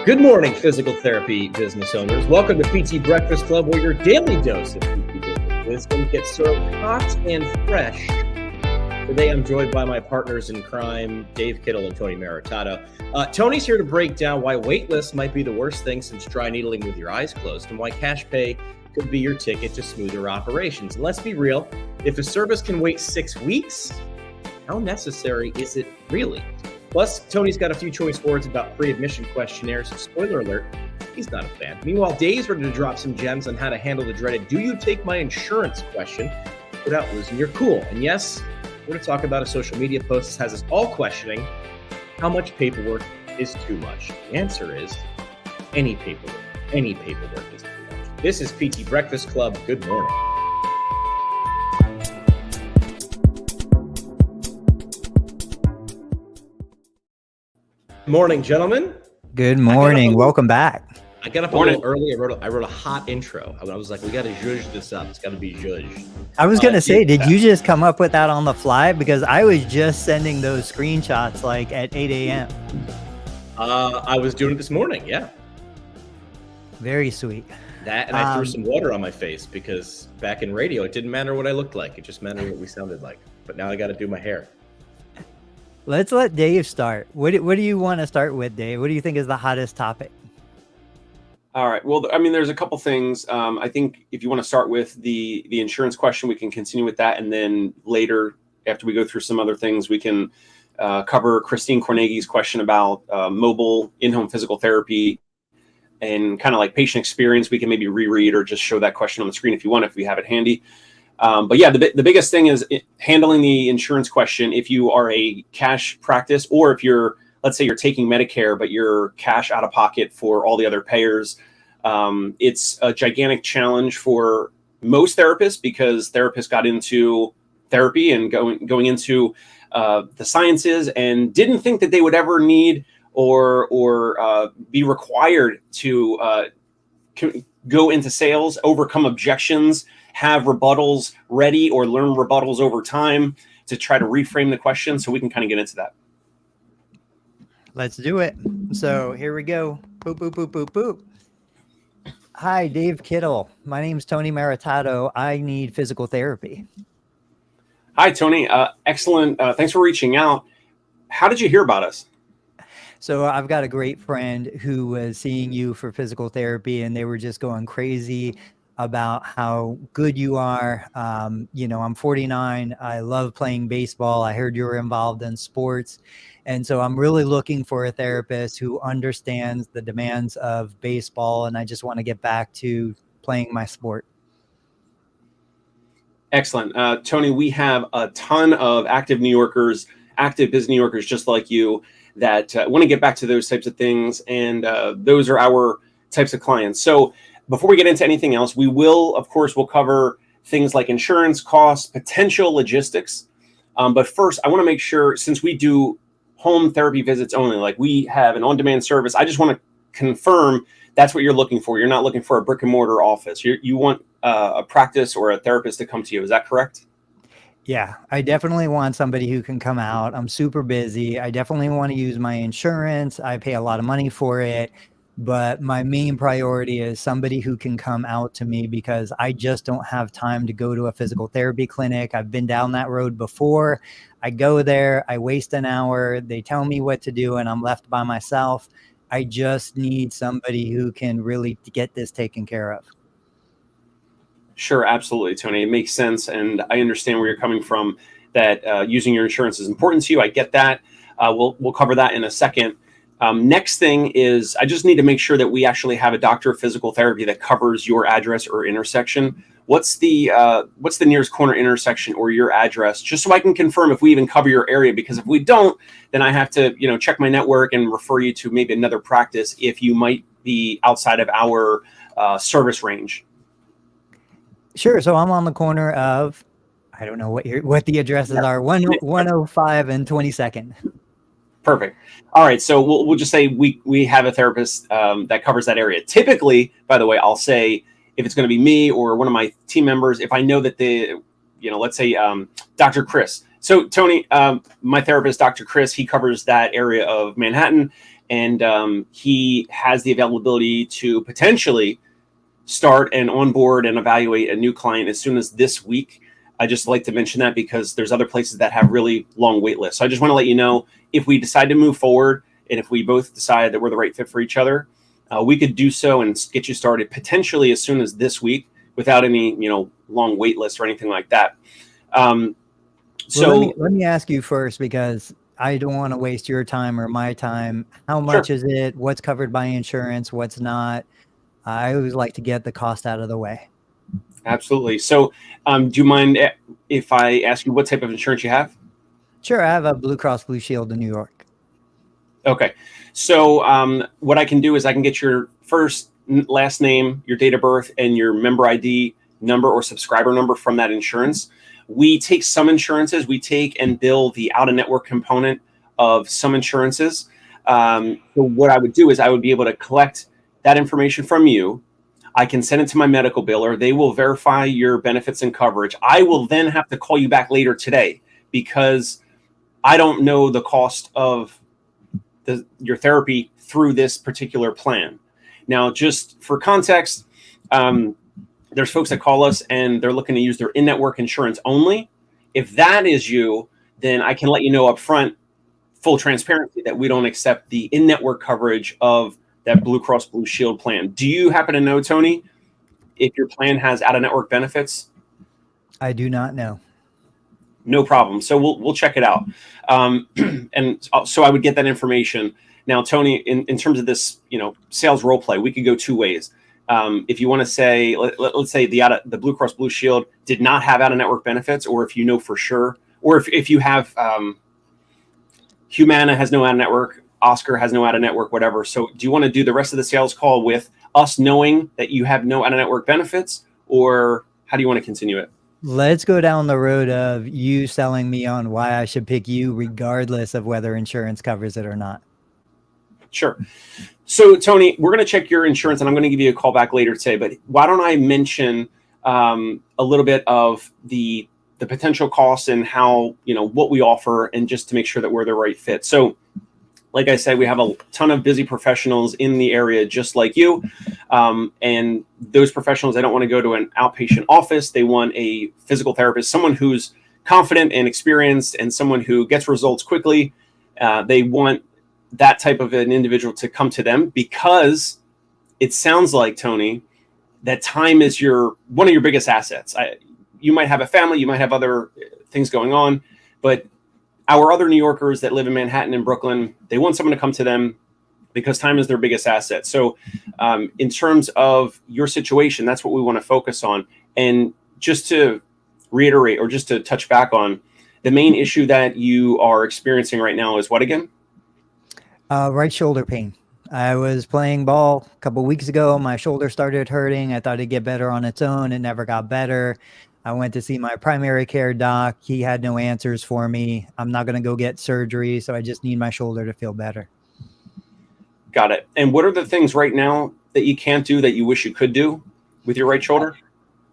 Good morning, physical therapy business owners. Welcome to PT Breakfast Club, where your daily dose of PT business wisdom gets served hot and fresh. Today, I'm joined by my partners in crime, Dave Kittle and Tony Maritato. Tony's here to break down why wait lists might be the worst thing since dry needling with your eyes closed, and why cash pay could be your ticket to smoother operations. And let's be real, if a service can wait 6 weeks, how necessary is it really? Plus, Tony's got a few choice words about pre-admission questionnaires. Spoiler alert, he's not a fan. Meanwhile, Dave's ready to drop some gems on how to handle the dreaded "do you take my insurance" question without losing your cool. And yes, we're going to talk about a social media post that has us all questioning how much paperwork is too much. The answer is any paperwork is too much. This is PT Breakfast Club. Good morning. Morning, gentlemen. Good morning. Welcome back. I got up a little early. I wrote a hot intro. I was like, we got to zhuzh this up. It's got to be zhuzh. I was going to say, did you just come up with that on the fly? Because I was just sending those screenshots like at 8 a.m. I was doing it this morning. Yeah. Very sweet. That, and I threw some water on my face because back in radio, it didn't matter what I looked like. It just mattered what we sounded like. But now I got to do my hair. Let's let Dave start. What do you want to start with, Dave? What do you think is the hottest topic? All right. Well, I mean, there's a couple things. I think if you want to start with the insurance question, we can continue with that. And then later, after we go through some other things, we can cover Christine Cornegi's question about mobile in-home physical therapy and kind of like patient experience. We can maybe reread or just show that question on the screen if you want, if we have it handy. But yeah, the biggest thing is handling the insurance question. If you are a cash practice, or if you're, let's say you're taking Medicare, but you're cash out of pocket for all the other payers, it's a gigantic challenge for most therapists because therapists got into therapy and going into the sciences and didn't think that they would ever need or be required to go into sales, overcome objections, have rebuttals ready, or learn rebuttals over time to try to reframe the question. So we can kind of get into that. Let's do it. So here we go. Boop, boop, boop, boop, boop. Hi, Dave Kittle. My name's Tony Maritato. I need physical therapy. Hi, Tony. Excellent. Thanks for reaching out. How did you hear about us? So I've got a great friend who was seeing you for physical therapy, and they were just going crazy about how good you are. I'm 49. I love playing baseball. I heard you were involved in sports. And so I'm really looking for a therapist who understands the demands of baseball. And I just want to get back to playing my sport. Excellent. Tony, we have a ton of active business New Yorkers just like you that want to get back to those types of things. And those are our types of clients. So before we get into anything else, we'll cover things like insurance costs, potential logistics. But first, I want to make sure, since we do home therapy visits only, like we have an on-demand service, I just want to confirm that's what you're looking for. You're not looking for a brick and mortar office. You want a practice or a therapist to come to you. Is that correct? Yeah, I definitely want somebody who can come out. I'm super busy. I definitely want to use my insurance. I pay a lot of money for it. But my main priority is somebody who can come out to me because I just don't have time to go to a physical therapy clinic. I've been down that road before. I go there, I waste an hour, they tell me what to do, and I'm left by myself. I just need somebody who can really get this taken care of. Sure, absolutely, Tony. It makes sense, and I understand where you're coming from, that using your insurance is important to you. I get that. We'll cover that in a second. Next thing is, I just need to make sure that we actually have a doctor of physical therapy that covers your address or intersection. What's the nearest corner intersection or your address, just so I can confirm if we even cover your area? Because if we don't, then I have to, check my network and refer you to maybe another practice if you might be outside of our service range. Sure. So I'm on the corner of, I don't know what the addresses are, 105 and 22nd. Perfect. All right. So we'll just say we have a therapist that covers that area. Typically, by the way, I'll say if it's going to be me or one of my team members, if I know that let's say Dr. Chris. So Tony, my therapist, Dr. Chris, he covers that area of Manhattan. and he has the availability to potentially start and onboard and evaluate a new client as soon as this week. I just like to mention that because there's other places that have really long wait lists. So I just want to let you know, if we decide to move forward and if we both decide that we're the right fit for each other, we could do so and get you started potentially as soon as this week without any, long wait lists or anything like that. So let me ask you first, because I don't want to waste your time or my time. How much is it? What's covered by insurance? What's not? I always like to get the cost out of the way. Absolutely. So do you mind if I ask you what type of insurance you have? Sure. I have a Blue Cross Blue Shield in New York. Okay. So what I can do is I can get your first, last name, your date of birth, and your member ID number or subscriber number from that insurance. We take some insurances. We take and bill the out-of-network component of some insurances. So what I would do is I would be able to collect that information from you. I can send it to my medical biller. They will verify your benefits and coverage. I will then have to call you back later today because I don't know the cost of your therapy through this particular plan. Now, just for context, there's folks that call us and they're looking to use their in-network insurance only. If that is you, then I can let you know up front, full transparency, that we don't accept the in-network coverage of that Blue Cross Blue Shield plan. Do you happen to know, Tony, if your plan has out-of-network benefits? I do not know. No problem. So we'll check it out. And so I would get that information. Now, Tony, in terms of this, sales role play, we could go two ways. If you want to say, let's say the Blue Cross Blue Shield did not have out-of-network benefits, or if you know for sure, or if you have Humana has no out-of-network, Oscar has no out-of-network, whatever. So do you want to do the rest of the sales call with us knowing that you have no out-of-network benefits, or how do you want to continue it? Let's go down the road of you selling me on why I should pick you regardless of whether insurance covers it or not. Sure. So, Tony, we're going to check your insurance, and I'm going to give you a call back later today. But why don't I mention a little bit of the potential costs and how, what we offer, and just to make sure that we're the right fit. So, like I said, we have a ton of busy professionals in the area just like you. And those professionals, they don't want to go to an outpatient office. They want a physical therapist, someone who's confident and experienced and someone who gets results quickly. They want that type of an individual to come to them because it sounds like, Tony, that time is one of your biggest assets. You might have a family, you might have other things going on, but our other New Yorkers that live in Manhattan and Brooklyn, they want someone to come to them because time is their biggest asset. So in terms of your situation, that's what we want to focus on. And just to reiterate, or just to touch back on, the main issue that you are experiencing right now is what again? Right shoulder pain. I was playing ball a couple weeks ago. My shoulder started hurting. I thought it'd get better on its own. It never got better. I went to see my primary care doc. He had no answers for me. I'm not going to go get surgery, so I just need my shoulder to feel better. Got it. And what are the things right now that you can't do that you wish you could do with your right shoulder?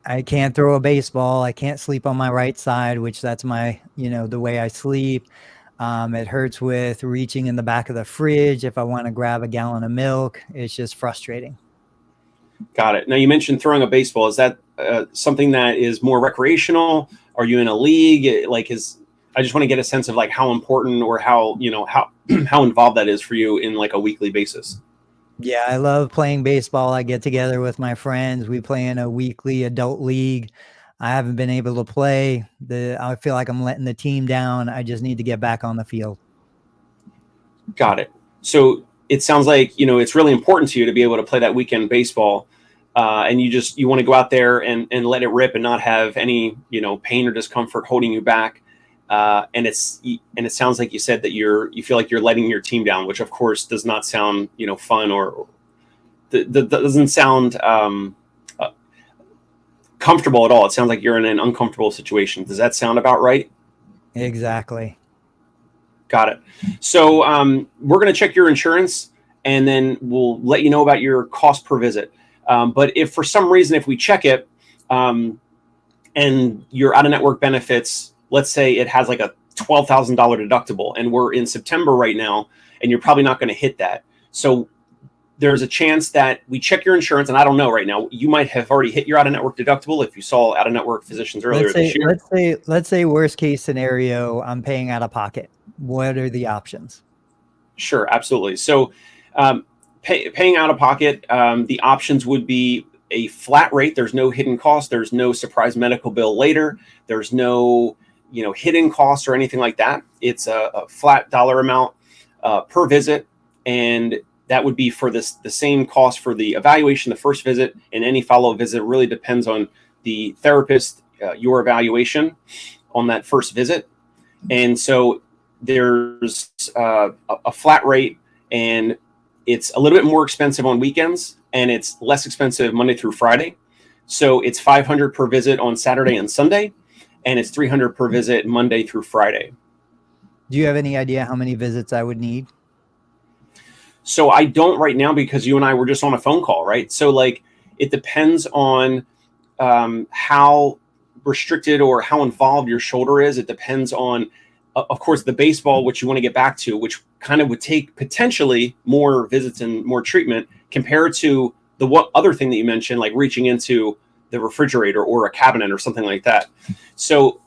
I can't throw a baseball. I can't sleep on my right side, which that's my, the way I sleep. It hurts with reaching in the back of the fridge if I want to grab a gallon of milk. It's just frustrating. Got it. Now, you mentioned throwing a baseball. Is that something that is more recreational? Are you in a league? I just want to get a sense of how important or how involved that is for you in a weekly basis. Yeah, I love playing baseball. I get together with my friends. We play in a weekly adult league. I haven't been able to play. I feel like I'm letting the team down. I just need to get back on the field. Got it. So it sounds like, it's really important to you to be able to play that weekend baseball. And you want to go out there and let it rip and not have any, pain or discomfort holding you back. And it sounds like you said that you feel like you're letting your team down, which of course does not sound, fun or that doesn't sound comfortable at all. It sounds like you're in an uncomfortable situation. Does that sound about right? Exactly. Got it. So we're going to check your insurance and then we'll let you know about your cost per visit. But if for some reason, if we check it and your out-of-network benefits, let's say it has a $12,000 deductible, and we're in September right now, and you're probably not going to hit that. So there's a chance that we check your insurance, and I don't know right now. You might have already hit your out-of-network deductible if you saw out-of-network physicians earlier this year. Let's say worst case scenario, I'm paying out of pocket. What are the options? Sure, absolutely. So paying out of pocket, the options would be a flat rate. There's no hidden cost. There's no surprise medical bill later. There's no hidden costs or anything like that. It's a flat dollar amount per visit, and that would be for the same cost for the evaluation, the first visit, and any follow-up visit. It really depends on the therapist, your evaluation on that first visit. And so there's a flat rate, and it's a little bit more expensive on weekends, and it's less expensive Monday through Friday. So it's $500 per visit on Saturday and Sunday, and it's $300 per visit Monday through Friday. Do you have any idea how many visits I would need? So I don't right now, because you and I were just on a phone call, right? So like it depends on how restricted or how involved your shoulder is. It depends on, of course, the baseball, which you want to get back to, which kind of would take potentially more visits and more treatment compared to the other thing that you mentioned, like reaching into the refrigerator or a cabinet or something like that. So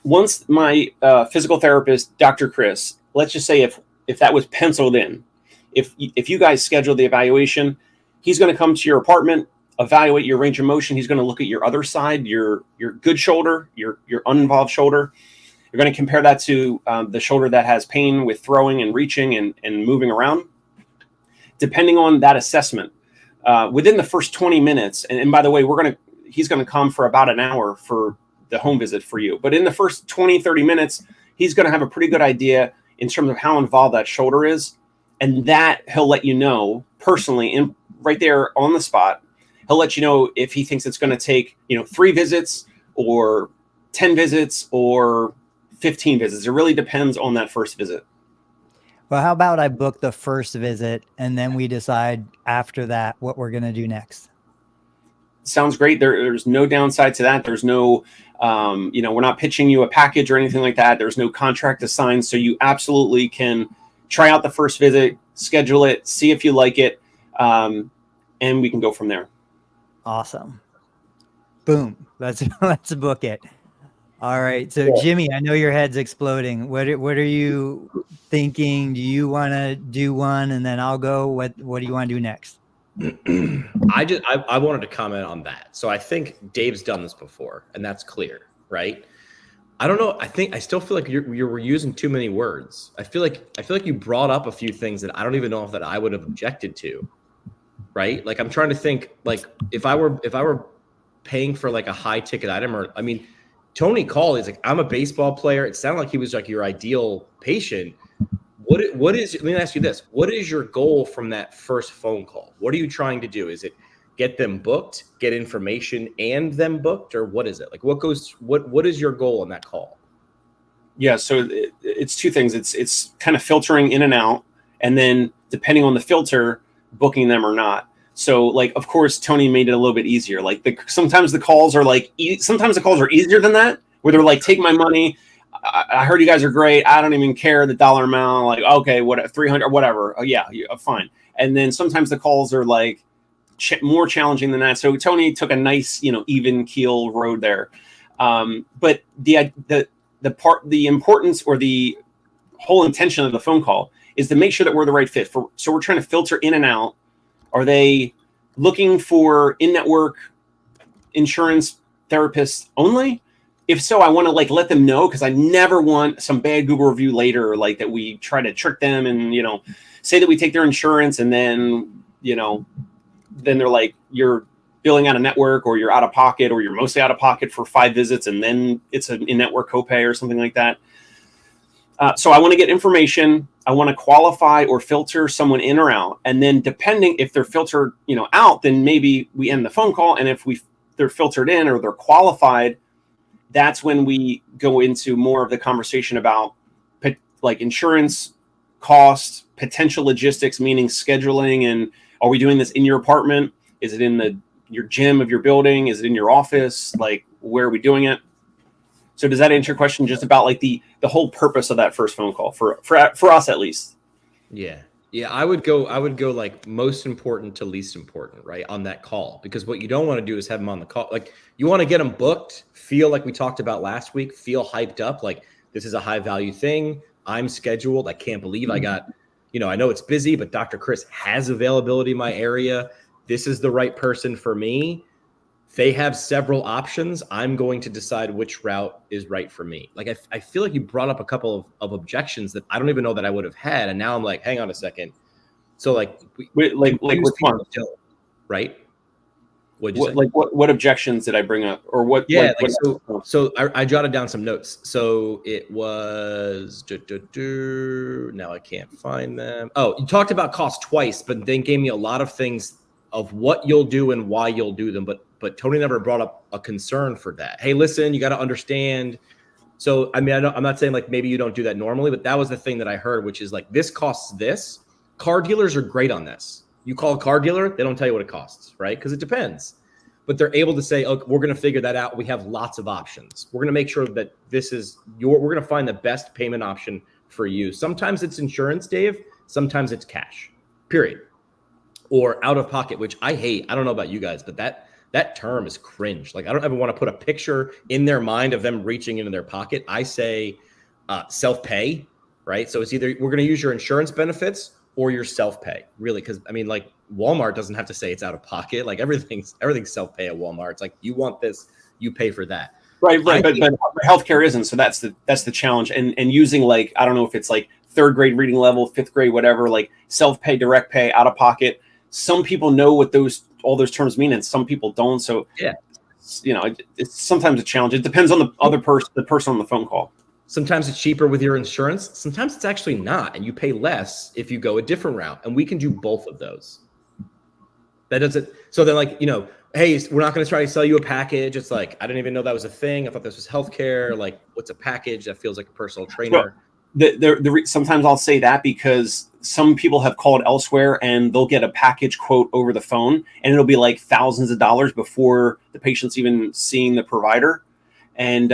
once my physical therapist, Dr. Chris, let's just say if that was penciled in, if you guys schedule the evaluation, he's going to come to your apartment, evaluate your range of motion. He's going to look at your other side, your good shoulder, your uninvolved shoulder. You're going to compare that to the shoulder that has pain with throwing and reaching and moving around. Depending on that assessment, within the first 20 minutes, and by the way, he's going to come for about an hour for the home visit for you. But in the first 20, 30 minutes, he's going to have a pretty good idea in terms of how involved that shoulder is. And that he'll let you know personally, and right there on the spot, he'll let you know if he thinks it's going to take, 3 visits or 10 visits or 15 visits. It really depends on that first visit. Well, how about I book the first visit and then we decide after that what we're going to do next? Sounds great. There's no downside to that. There's no, we're not pitching you a package or anything like that. There's no contract to sign. So you absolutely can try out the first visit, schedule it, see if you like it, and we can go from there. Awesome. Boom. Let's book it. All right. So Jimmy, I know your head's exploding. What are you thinking? Do you want to do one and then I'll go? What do you want to do next? I wanted to comment on that. So I think Dave's done this before, and that's clear, right? I don't know. I still feel like you're using too many words. I feel like you brought up a few things that I don't even know if that I would have objected to, right? Like I'm trying to think, like if I were paying for like a high ticket item, or Tony called. He's like, I'm a baseball player. It sounded like he was like your ideal patient. What is? Let me ask you this: what is your goal from that first phone call? What are you trying to do? Is it get them booked, get information, and them booked, or what is it? Like, what is your goal on that call? Yeah, so it's two things. It's kind of filtering in and out, and then depending on the filter, booking them or not. So, like, of course, Tony made it a little bit easier. Like, sometimes the calls are easier than that, where they're like, take my money. I heard you guys are great. I don't even care the dollar amount. Like, okay, what 300 or whatever. Oh yeah, fine. And then sometimes the calls are like more challenging than that. So Tony took a nice, even keel road there. But the importance or the whole intention of the phone call is to make sure that we're the right fit. So we're trying to filter in and out. Are they looking for in-network insurance therapists only? If so, I want to let them know, because I never want some bad Google review later, like that we try to trick them and, say that we take their insurance and then, then they're like, you're billing out of network or you're out of pocket or you're mostly out of pocket for 5 visits and then it's an in-network copay or something like that. So I want to get information. I want to qualify or filter someone in or out. And then depending if they're filtered, out, then maybe we end the phone call. And if they're filtered in or they're qualified, that's when we go into more of the conversation about like insurance costs, potential logistics, meaning scheduling. And are we doing this in your apartment? Is it in your gym of your building? Is it in your office? Like, where are we doing it? So does that answer your question just about like the whole purpose of that first phone call for us at least? Yeah. Yeah, I would go like most important to least important, right, on that call, because what you don't want to do is have them on the call. Like, you want to get them booked, feel like we talked about last week, feel hyped up, like this is a high value thing. I'm scheduled. I can't believe I got, I know it's busy, but Dr. Chris has availability in my area. This is the right person for me. They have several options. I'm going to decide which route is right for me. Like, I feel like you brought up a couple of objections that I don't even know that I would have had. And now I'm like, hang on a second. So like, which one? Right? What'd you say? What objections did I bring up, or what? Yeah. So I jotted down some notes. So it was, now I can't find them. Oh, you talked about cost twice, but then gave me a lot of things of what you'll do and why you'll do them. But Tony never brought up a concern for that. Hey, listen, you got to understand. So, I mean, I'm not saying like maybe you don't do that normally, but that was the thing that I heard, which is like, this costs this. Car dealers are great on this. You call a car dealer, they don't tell you what it costs, right? Because it depends. But they're able to say, okay, we're going to figure that out. We have lots of options. We're going to make sure that we're going to find the best payment option for you. Sometimes it's insurance, Dave. Sometimes it's cash, period. Or out of pocket, which I hate. I don't know about you guys, but that term is cringe. Like, I don't ever want to put a picture in their mind of them reaching into their pocket. I say self-pay, right? So it's either we're going to use your insurance benefits or your self-pay, really. Because I mean, like, Walmart doesn't have to say it's out of pocket. Like, everything's self-pay at Walmart. It's like, you want this, you pay for that. Right. But healthcare isn't. So that's the challenge. And using, like, I don't know if it's like third grade reading level, fifth grade, whatever, like self-pay, direct pay, out of pocket. Some people know what all those terms mean, and some people don't. So yeah, it's sometimes a challenge. It depends on the person on the phone call. Sometimes it's cheaper with your insurance. Sometimes it's actually not, and you pay less if you go a different route. And we can do both of those. That doesn't. So then, like, hey, we're not going to try to sell you a package. It's like, I didn't even know that was a thing. I thought this was healthcare. Like, what's a package? That feels like a personal trainer. Sometimes I'll say that because some people have called elsewhere and they'll get a package quote over the phone, and it'll be like thousands of dollars before the patient's even seeing the provider. And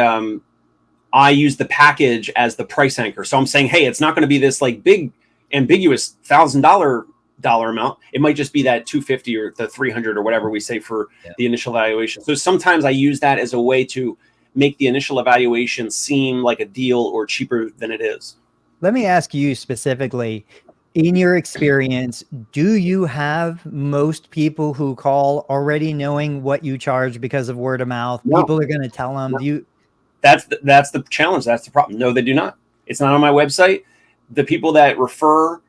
I use the package as the price anchor. So I'm saying, hey, it's not going to be this like big ambiguous $1,000 amount. It might just be that $250 or the $300 or whatever we say for the initial evaluation. So sometimes I use that as a way to make the initial evaluation seem like a deal or cheaper than it is. Let me ask you specifically, in your experience, do you have most people who call already knowing what you charge because of word of mouth? No. People are going to tell them. No. That's the challenge. That's the problem. No, they do not. It's not on my website. The people that refer,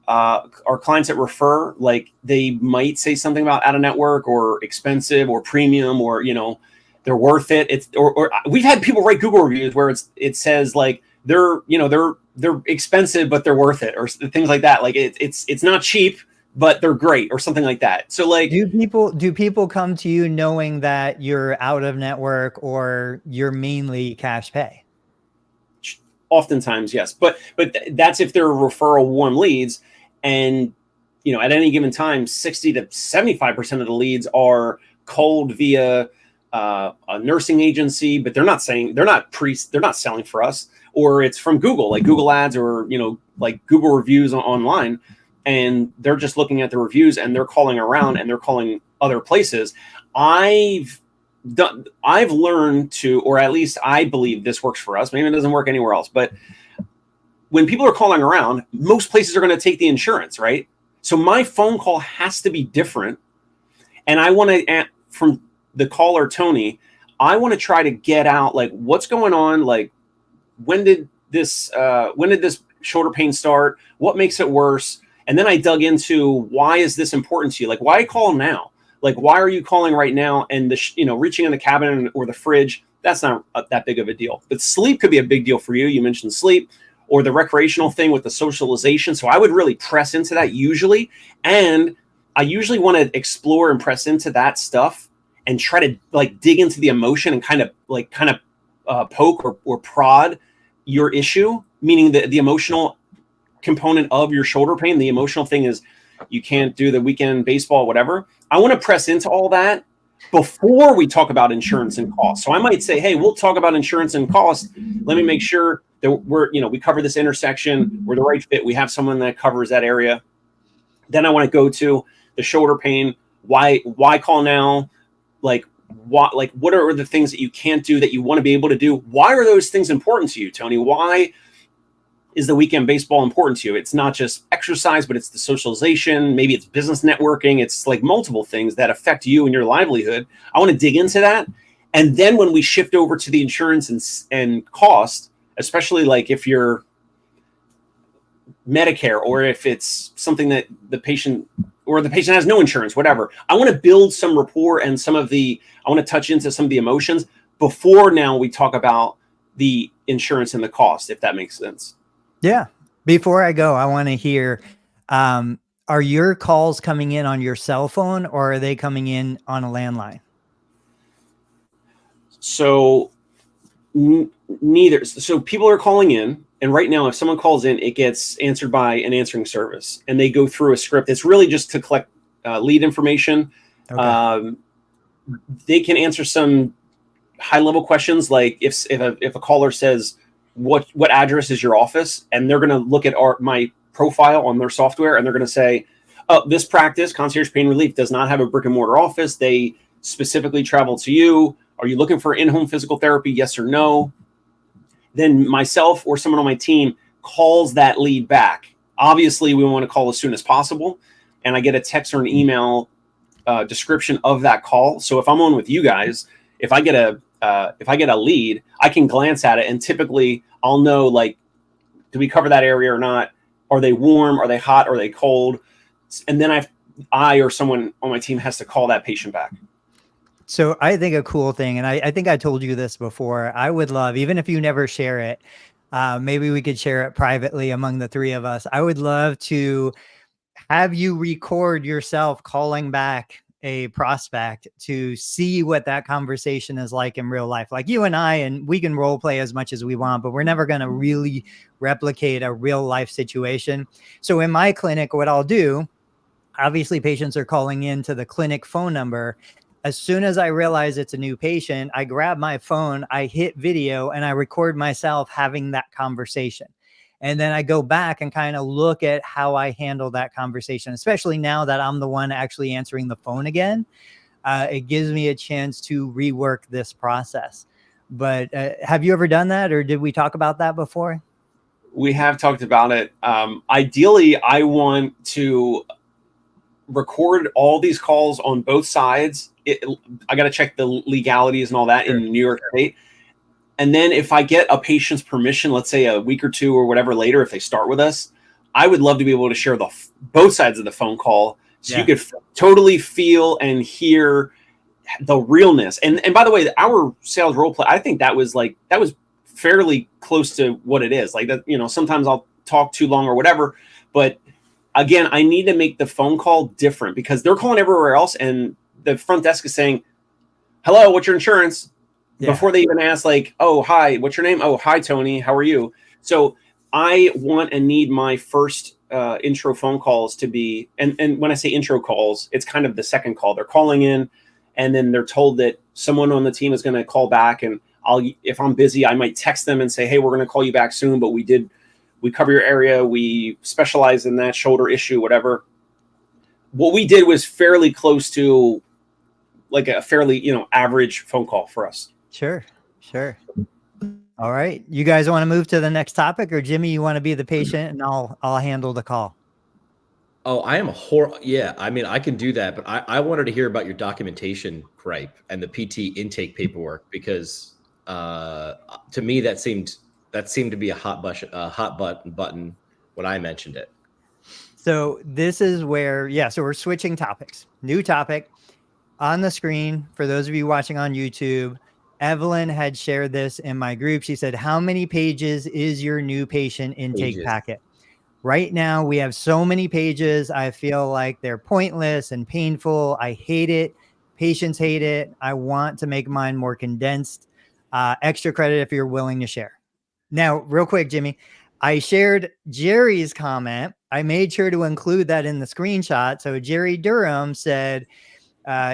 our clients that refer, like, they might say something about out of network or expensive or premium, or, they're worth it. It's or we've had people write Google reviews where it says like they're expensive, but they're worth it, or things like that. Like, it's not cheap, but they're great, or something like that. So, like, do people come to you knowing that you're out of network or you're mainly cash pay? Oftentimes, yes, but that's if they're referral warm leads, and at any given time, 60 to 75% of the leads are cold via a nursing agency, but they're not selling for us, or it's from Google, like Google ads, or like Google reviews online, and they're just looking at the reviews and they're calling around and they're calling other places. I've learned to, or at least I believe this works for us. Maybe it doesn't work anywhere else, but when people are calling around, most places are going to take the insurance, right? So my phone call has to be different, and I want to, from the caller Tony, I want to try to get out, like, what's going on, like, when did this shoulder pain start? What makes it worse? And then I dug into, why is this important to you? Like, why call now? Like, why are you calling right now? And reaching in the cabinet or the fridge, that's not that big of a deal. But sleep could be a big deal for you. You mentioned sleep, or the recreational thing with the socialization. So I would really press into that usually. And I usually want to explore and press into that stuff and try to, like, dig into the emotion and kind of poke or prod your issue, meaning the emotional component of your shoulder pain. The emotional thing is, you can't do the weekend baseball, whatever. I want to press into all that before we talk about insurance and cost. So I might say, hey, we'll talk about insurance and cost. Let me make sure that we cover this intersection. We're the right fit. We have someone that covers that area. Then I want to go to the shoulder pain. Why call now? What are the things that you can't do that you want to be able to do? Why are those things important to you, Tony? Why is the weekend baseball important to you? It's not just exercise, but it's the socialization. Maybe it's business networking. It's like multiple things that affect you and your livelihood. I want to dig into that. And then when we shift over to the insurance and cost, especially like if you're Medicare or if it's something that the patient has no insurance, whatever, I want to build some rapport and I want to touch into some of the emotions before now we talk about the insurance and the cost, if that makes sense. Yeah. Before I go, I want to hear, are your calls coming in on your cell phone or are they coming in on a landline? So neither. So people are calling in, and right now, if someone calls in, it gets answered by an answering service, and they go through a script. It's really just to collect lead information. Okay. They can answer some high-level questions, like if a caller says, what address is your office? And they're going to look at my profile on their software, and they're going to say, oh, this practice, Concierge Pain Relief, does not have a brick and mortar office. They specifically travel to you. Are you looking for in-home physical therapy? Yes or no? Then myself or someone on my team calls that lead back. Obviously, we want to call as soon as possible. And I get a text or an email description of that call. So if I'm on with you guys, if I get a lead, I can glance at it, and typically I'll know, like, do we cover that area or not? Are they warm? Are they hot? Are they cold? And then I or someone on my team has to call that patient back. So I think a cool thing, and I think I told you this before, I would love, even if you never share it, maybe we could share it privately among the three of us. I would love to have you record yourself calling back a prospect to see what that conversation is like in real life. Like you and I, and we can role play as much as we want, but we're never going to really replicate a real life situation. So in my clinic, what I'll do, obviously patients are calling in to the clinic phone number. As soon as I realize it's a new patient, I grab my phone, I hit video, and I record myself having that conversation. And then I go back and kind of look at how I handle that conversation, especially now that I'm the one actually answering the phone again. It gives me a chance to rework this process. But have you ever done that, or did we talk about that before? We have talked about it. Ideally, I want to record all these calls on both sides. I got to check the legalities and all that in New York State. And then if I get a patient's permission, let's say a week or two or whatever later, if they start with us, I would love to be able to share both sides of the phone call. So you could totally feel and hear the realness. And by the way, our sales role play, I think that was fairly close to what it is. Like that, sometimes I'll talk too long or whatever, but again, I need to make the phone call different because they're calling everywhere else. And the front desk is saying, hello, what's your insurance? Yeah. Before they even ask, like, oh, hi, what's your name? Oh, hi, Tony. How are you? So I want and need my first intro phone calls to be, and when I say intro calls, it's kind of the second call. They're calling in and then they're told that someone on the team is going to call back. And if I'm busy, I might text them and say, hey, we're going to call you back soon, but we cover your area. We specialize in that shoulder issue, whatever. What we did was fairly close to like a fairly, average phone call for us. Sure. All right. You guys want to move to the next topic, or Jimmy, you want to be the patient and I'll handle the call? Oh, I am yeah. I mean, I can do that, but I wanted to hear about your documentation gripe and the PT intake paperwork, because to me, that seemed to be a hot button when I mentioned it. So this is where, so we're switching topics. New topic on the screen for those of you watching on YouTube. Evelyn had shared this in my group. She said, how many pages is your new patient intake packet? Right now, we have so many pages. I feel like they're pointless and painful. I hate it. Patients hate it. I want to make mine more condensed. Extra credit if you're willing to share. Now, real quick, Jimmy, I shared Jerry's comment. I made sure to include that in the screenshot. So Jerry Durham said,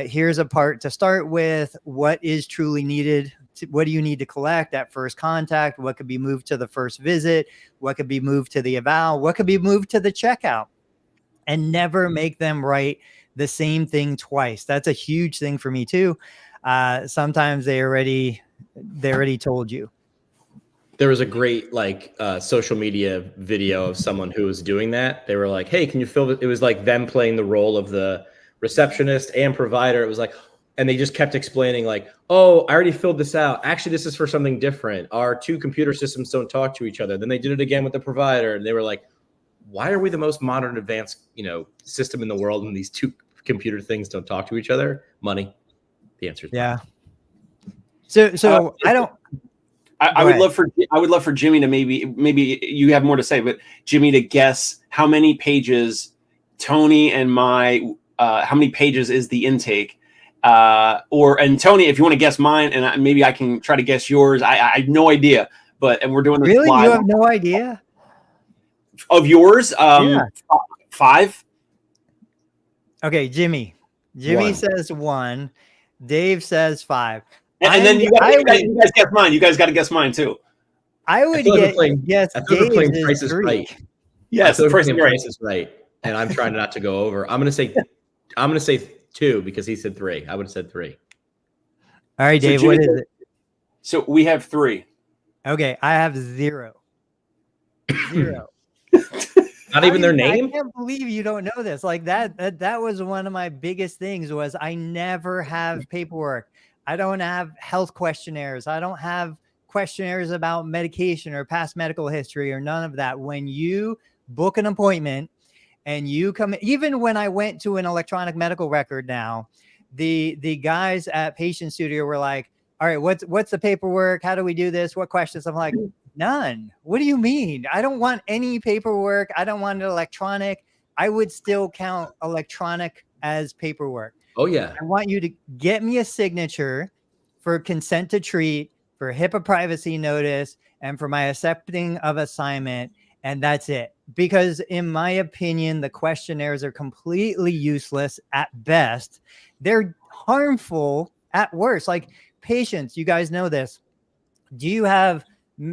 Here's a part to start with. What is truly needed? What do you need to collect at first contact? What could be moved to the first visit? What could be moved to the eval? What could be moved to the checkout? And never make them write the same thing twice. That's a huge thing for me too. Sometimes they already told you. There was a great social media video of someone who was doing that. They were like, "Hey, can you fill it?" It was like them playing the role of the receptionist and provider. It was like, and they just kept explaining like, "Oh, I already filled this out. Actually, this is for something different. Our two computer systems don't talk to each other." Then they did it again with the provider, and they were like, "Why are we the most modern, advanced, system in the world, and these two computer things don't talk to each other?" Money. The answer is yeah. Money. So I don't. I would love for Jimmy to maybe you have more to say, but Jimmy to guess how many pages Tony and how many pages is the intake, and Tony, if you want to guess mine, and maybe I can try to guess yours. I have no idea, and we're doing this really. Live. You have no idea of yours? Yeah. 5. Okay, Jimmy 1. Says 1. Dave says 5. And then you guys guess mine. You guys got to guess mine too. I would guess Dave's Price is 3. Right. Yes, the Price is Right. And I'm trying not to go over. I'm gonna say 2 because he said 3. I would have said 3. All right, Dave, what is it? So we have 3. Okay, I have 0. 0. Not even their name? I can't believe you don't know this. Like that was one of my biggest things was I never have paperwork. I don't have health questionnaires. I don't have questionnaires about medication or past medical history or none of that. When you book an appointment and you come, even when I went to an electronic medical record now, the guys at Patient Studio were like, "All right, what's the paperwork? How do we do this? What questions?" I'm like, "None. What do you mean? I don't want any paperwork. I don't want it electronic." I would still count electronic as paperwork. Oh, yeah. I want you to get me a signature for consent to treat, for HIPAA privacy notice, and for my accepting of assignment. And that's it. Because in my opinion, the questionnaires are completely useless at best. They're harmful at worst. Like patients, you guys know this. Do you have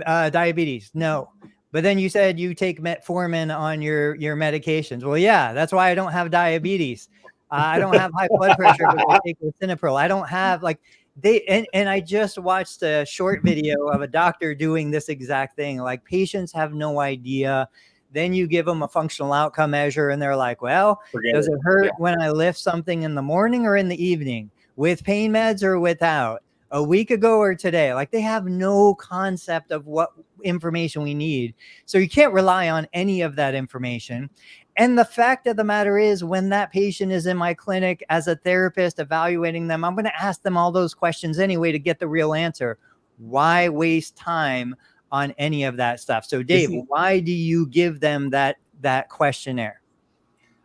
diabetes? No. But then you said you take metformin on your medications. Well, yeah, that's why I don't have diabetes. I don't have high blood pressure because I take lisinopril. I don't have and I just watched a short video of a doctor doing this exact thing. Like patients have no idea. Then you give them a functional outcome measure and they're like, "Well, does it hurt when I lift something in the morning or in the evening? With pain meds or without? A week ago or today?" Like they have no concept of what information we need. So you can't rely on any of that information. And the fact of the matter is, when that patient is in my clinic as a therapist evaluating them, I'm going to ask them all those questions anyway to get the real answer. Why waste time on any of that stuff? So Dave, why do you give them that questionnaire?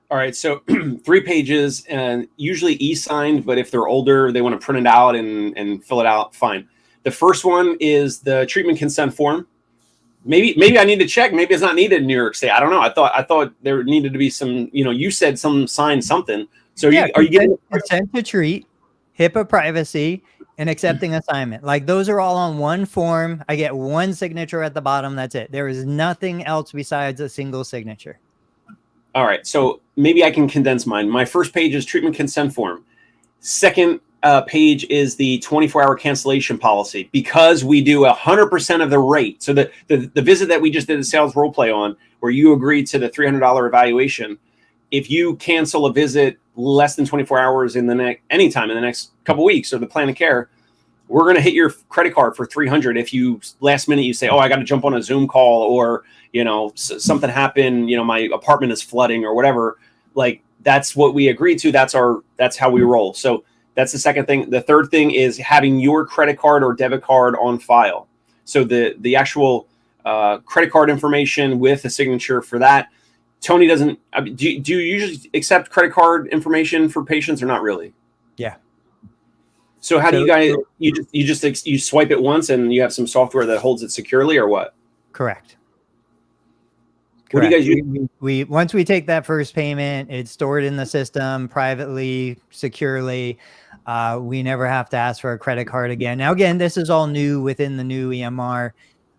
All right. So 3 pages and usually e-signed, but if they're older, they want to print it out and fill it out. Fine. The first one is the treatment consent form. Maybe I need to check. Maybe it's not needed in New York State. I don't know. I thought there needed to be some, you said sign something. So are you getting consent to treat, HIPAA privacy, and accepting assignment? Like those are all on one form. I get one signature at the bottom. That's it. There is nothing else besides a single signature. All right. So maybe I can condense mine. My first page is treatment consent form. Second page is the 24-hour cancellation policy, because we do 100% of the rate. So the visit that we just did a sales role play on, where you agreed to the $300 evaluation, if you cancel a visit less than 24 hours anytime in the next couple weeks, or the plan of care, we're going to hit your credit card for $300. If you last minute you say, "Oh, I got to jump on a Zoom call," or something happened, my apartment is flooding or whatever, like that's what we agreed to. That's how we roll. So that's the second thing. The third thing is having your credit card or debit card on file. So the actual credit card information with a signature for that. Tony doesn't. Do you usually accept credit card information for patients or not really? Yeah. So how do you guys? You swipe it once and you have some software that holds it securely, or what? Correct. What do you guys use? We once we take that first payment, it's stored in the system privately, securely. We never have to ask for a credit card again. Now, again, this is all new within the new EMR.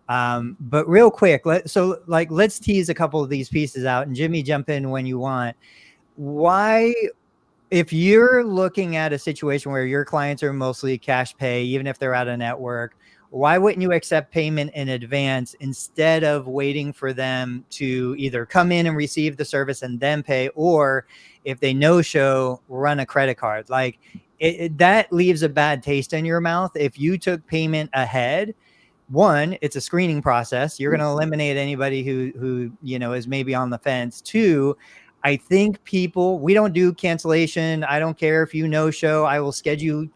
But real quick, let's tease a couple of these pieces out, and Jimmy, jump in when you want. Why, if you're looking at a situation where your clients are mostly cash pay, even if they're out of network, why wouldn't you accept payment in advance instead of waiting for them to either come in and receive the service and then pay, or if they no-show, run a credit card? Like that leaves a bad taste in your mouth. If you took payment ahead, one, it's a screening process. You're going to eliminate anybody who is maybe on the fence. Two, I think we don't do cancellation. I don't care if you no-show. I will schedule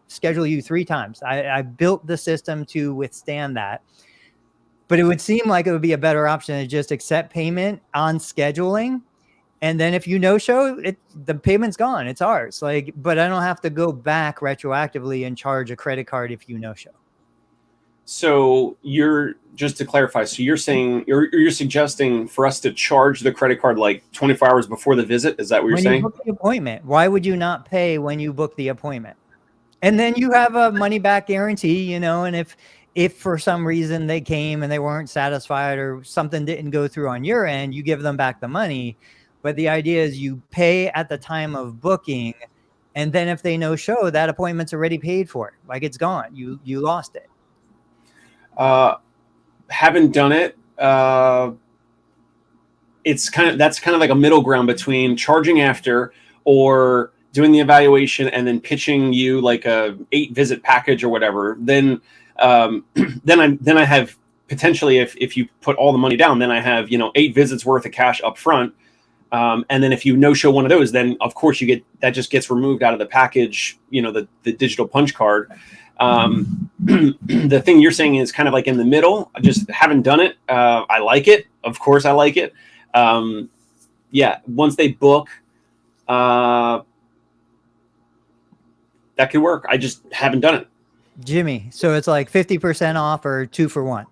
you 3 times. I built the system to withstand that. But it would seem like it would be a better option to just accept payment on scheduling. And then if you no-show, the payment's gone. It's ours. But I don't have to go back retroactively and charge a credit card if you no-show. So just to clarify, so you're saying you're suggesting for us to charge the credit card like 24 hours before the visit? Is that what you're saying? When you book the appointment, why would you not pay when you book the appointment? And then you have a money back guarantee, and if for some reason they came and they weren't satisfied or something didn't go through on your end, you give them back the money. But the idea is you pay at the time of booking, and then if they no show, that appointment's already paid for. Like it's gone. You lost it. Haven't done it. That's kind of like a middle ground between charging after or doing the evaluation and then pitching you like a 8 visit package or whatever. Then I have potentially, if you put all the money down, then I have 8 visits worth of cash up front. And then if you no show one of those, then of course that just gets removed out of the package. The digital punch card. The thing you're saying is kind of like in the middle. I just haven't done it. I like it. Of course I like it. Once they book, that could work. I just haven't done it. Jimmy, so it's like 50% off or 2 for 1.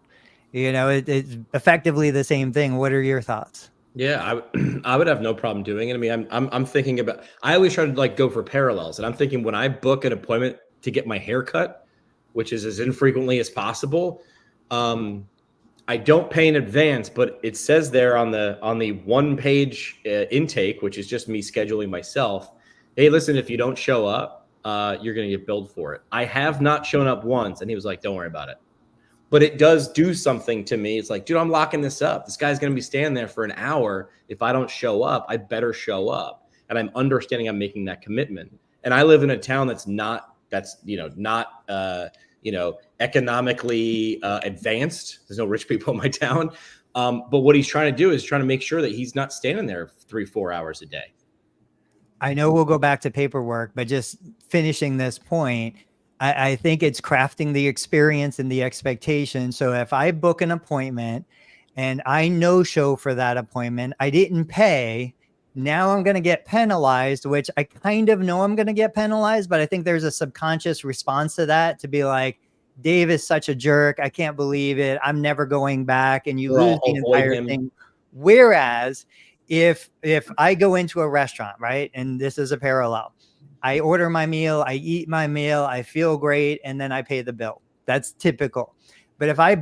It's effectively the same thing. What are your thoughts? Yeah, I would have no problem doing it. I mean, I'm thinking about, I always try to go for parallels, and I'm thinking when I book an appointment to get my hair cut, which is as infrequently as possible, I don't pay in advance, but it says there on the 1-page intake, which is just me scheduling myself, hey, listen, if you don't show up, you're going to get billed for it. I have not shown up once, and he was like, don't worry about it. But it does do something to me. It's like, dude, I'm locking this up. This guy's going to be standing there for an hour. If I don't show up, I better show up. And I'm understanding I'm making that commitment. And I live in a town that's not economically advanced. There's no rich people in my town. But what he's trying to do is trying to make sure that he's not standing there 3-4 hours a day. I know we'll go back to paperwork, but just finishing this point, I think it's crafting the experience and the expectation. So if I book an appointment and I no show for that appointment, I didn't pay. Now I'm going to get penalized, which I kind of know I'm going to get penalized, but I think there's a subconscious response to that to be like, Dave is such a jerk. I can't believe it. I'm never going back. And you lose the entire thing. Whereas if I go into a restaurant, right, and this is a parallel, I order my meal, I eat my meal, I feel great, and then I pay the bill. That's typical. But if I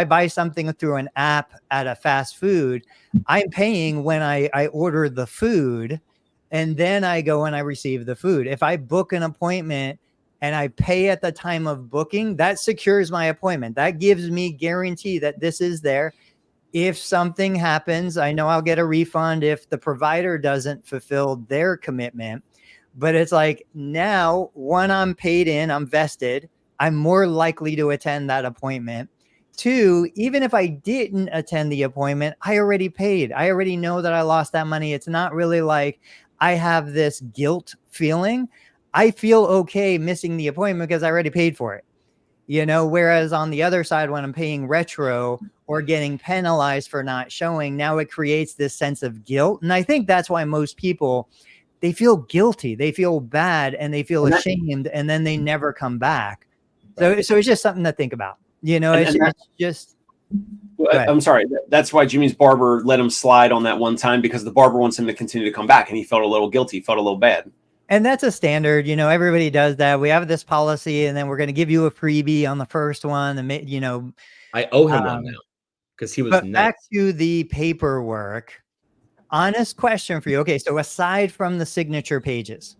buy something through an app at a fast food, I'm paying when I order the food, and then I go and I receive the food. If I book an appointment and I pay at the time of booking, that secures my appointment. That gives me guarantee that this is there. If something happens, I know I'll get a refund if the provider doesn't fulfill their commitment. But it's like now, one, I'm paid in, I'm vested. I'm more likely to attend that appointment. 2, even if I didn't attend the appointment, I already paid. I already know that I lost that money. It's not really like I have this guilt feeling. I feel okay missing the appointment because I already paid for it. Whereas on the other side, when I'm paying retro or getting penalized for not showing, now it creates this sense of guilt. And I think that's why most people, they feel guilty, they feel bad, and they feel ashamed, and then they never come back. So it's just something to think about. It's just Well, I'm sorry. That's why Jimmy's barber let him slide on that one time, because the barber wants him to continue to come back, and he felt a little guilty, felt a little bad. And that's a standard, everybody does that. We have this policy, and then we're going to give you a freebie on the first one. And, I owe him one now because he was but nice. Back to the paperwork. Honest question for you. Okay, so aside from the signature pages,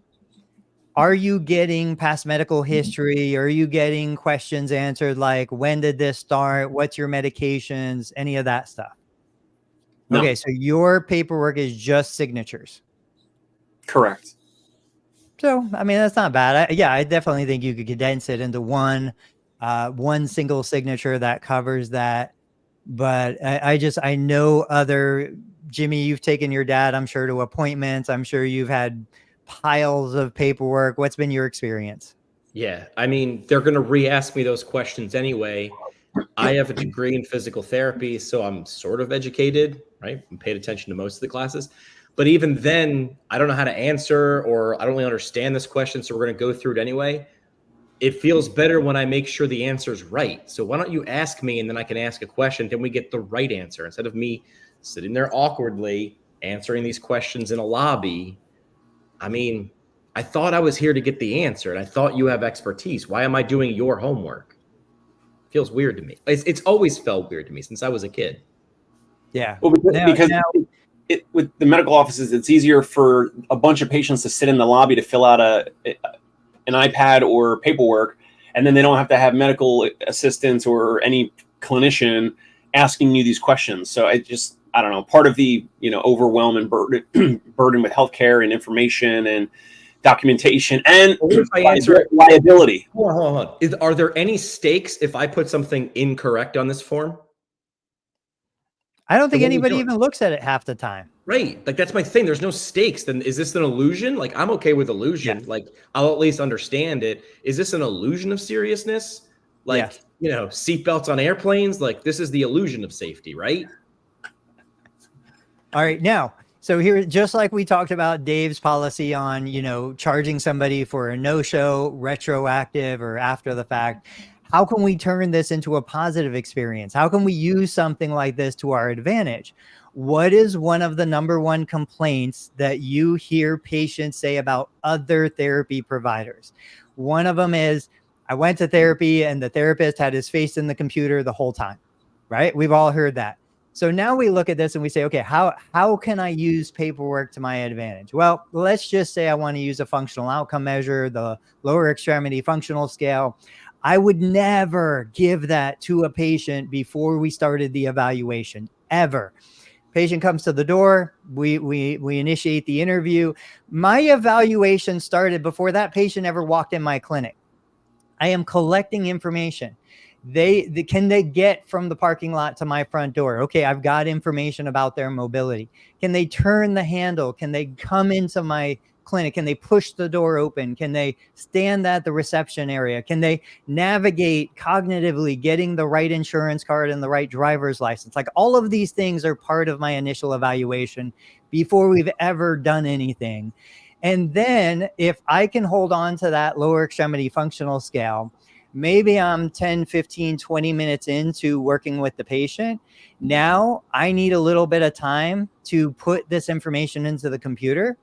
are you getting past medical history? Are you getting questions answered like, when did this start? What's your medications? Any of that stuff? No. Okay, so your paperwork is just signatures. Correct. So, I mean, that's not bad. I definitely think you could condense it into one single signature that covers that. But I know Jimmy, you've taken your dad, I'm sure, to appointments. I'm sure you've had piles of paperwork. What's been your experience? Yeah, I mean, they're going to re-ask me those questions anyway. I have a degree in physical therapy, so I'm sort of educated, right? I'm paid attention to most of the classes. But even then, I don't know how to answer, or I don't really understand this question, so we're going to go through it anyway. It feels better when I make sure the answer is right. So why don't you ask me, and then I can ask a question, then we get the right answer, instead of me sitting there awkwardly answering these questions in a lobby. I mean, I thought I was here to get the answer, and I thought you have expertise. Why am I doing your homework? It feels weird to me. It's always felt weird to me since I was a kid. Yeah. Well, because with the medical offices, it's easier for a bunch of patients to sit in the lobby to fill out an iPad or paperwork, and then they don't have to have medical assistants or any clinician asking you these questions. So I don't know, part of the overwhelm and burden with healthcare and information and documentation and liability. Hold on. Are there any stakes if I put something incorrect on this form? I don't think anybody even looks at it half the time. Right. Like, that's my thing. There's no stakes. Then is this an illusion? Like, I'm okay with illusion. Yes. Like, I'll at least understand it. Is this an illusion of seriousness? Like, yes. Seatbelts on airplanes. Like, this is the illusion of safety, right? All right. Now, so here, just like we talked about Dave's policy on, charging somebody for a no-show, retroactive, or after the fact, how can we turn this into a positive experience? How can we use something like this to our advantage? What is one of the number one complaints that you hear patients say about other therapy providers? One of them is, I went to therapy and the therapist had his face in the computer the whole time, right? We've all heard that. So now we look at this and we say, okay, how can I use paperwork to my advantage? Well, let's just say I want to use a functional outcome measure, the lower extremity functional scale. I would never give that to a patient before we started the evaluation, ever. Patient comes to the door. We initiate the interview. My evaluation started before that patient ever walked in my clinic. I am collecting information. Can they get from the parking lot to my front door? Okay, I've got information about their mobility. Can they turn the handle? Can they come into my clinic? Can they push the door open? Can they stand at the reception area? Can they navigate cognitively getting the right insurance card and the right driver's license? Like, all of these things are part of my initial evaluation before we've ever done anything. And then if I can hold on to that lower extremity functional scale, maybe I'm 10, 15, 20 minutes into working with the patient. Now I need a little bit of time to put this information into the computer.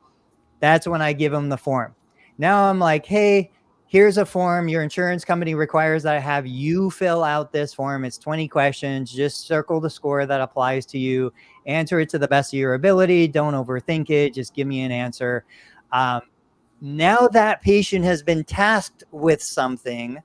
That's when I give them the form. Now I'm like, hey, here's a form. Your insurance company requires that I have you fill out this form. It's 20 questions. Just circle the score that applies to you. Answer it to the best of your ability. Don't overthink it. Just give me an answer. Now that patient has been tasked with something